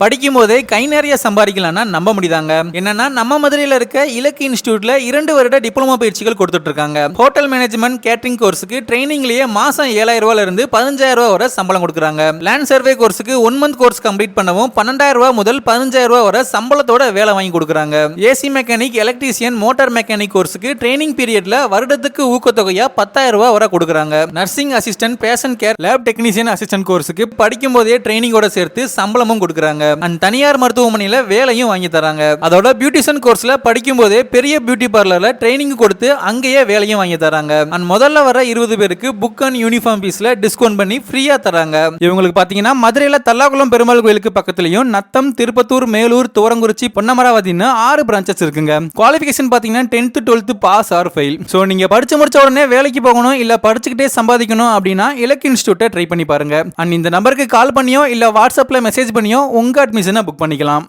படிக்கும் போதே கை நிறைய சம்பாதிக்கலாம்னா நம்ப முடியுதாங்க. என்னன்னா நம்ம மதுரையில இருக்க இலக்கு இன்ஸ்டிடியூட்ல 2 வருட டிப்ளமோ பயிற்சிகள் கொடுத்துட்டு இருக்காங்க. ஹோட்டல் மேனேஜ்மெண்ட் கேட்டரிங் கோர்ஸுக்கு ட்ரைனிங்லயே மாசம் 7,000 ரூபாயில இருந்து 15,000 ரூபாய் வரை சம்பளம் கொடுக்குறாங்க. லேண்ட் சர்வே கோர்ஸுக்கு 1 மந்த் கோர்ஸ் கம்ப்ளீட் பண்ணவும் 12,000 ரூபாய் முதல் 15,000 ரூபாய் வரை சம்பளத்தோட வேலை வாங்கி கொடுக்குறாங்க. AC mechanic, electrician, motor mechanic கோர்ஸுக்கு ட்ரைனிங் பீரியட்ல வருடத்துக்கு ஊக்கத்தொகையா 10,000 ரூபாய் வரை கொடுக்குறாங்க. Nursing assistant, patient care, lab technician assistant கோர்ஸுக்கு படிக்கும் போதே ட்ரைனிங்கோட சேர்த்து சம்பளமும் கொடுக்குறாங்க. தனியார் மருத்துவமனையில வேலையும் வாங்கி தராங்க. அதோட பியூட்டிஷியன் கோர்ஸ்ல படிக்கும் போதே பெரிய பியூட்டி பார்லர்ல ட்ரைனிங் கொடுத்து அங்கேயே வேலையும் வாங்கி தராங்க. முதல்ல வர 20 பேருக்கு புக் அண்ட் யூனிஃபார்ம் பீஸ்ல டிஸ்கவுண்ட் பண்ணி ஃப்ரீயா தராங்க. இவங்களுக்கு பாத்தீங்கன்னா மதுரையில தல்லாகுளம் பெருமாள் கோயிலுக்கு பக்கத்துலயும் நத்தம், திருப்பத்தூர், மேலூர், துவரங்குறிச்சி, பொன்னமராவதின்னு 6 பிரான்ச்சஸ் இருக்குங்க. குவாலிஃபிகேஷன் பாத்தீங்கன்னா 10th 12th pass R fail. So நீங்க படிச்சு முடிச்ச உடனே வேலைக்கு போகணும் இல்ல படிச்சுக்கிட்டே சம்பாதிக்கணும் அப்படின்னா இலக்கு இன்ஸ்டிடியூட்டை ட்ரை பண்ணி பாருங்க. அண்ட் இந்த நம்பருக்கு கால் பண்ணியோ இல்ல வாட்ஸ்அப்ல மெசேஜ் பண்ணியோ உங்க அட்மிஷனை புக் பண்ணிக்கலாம்.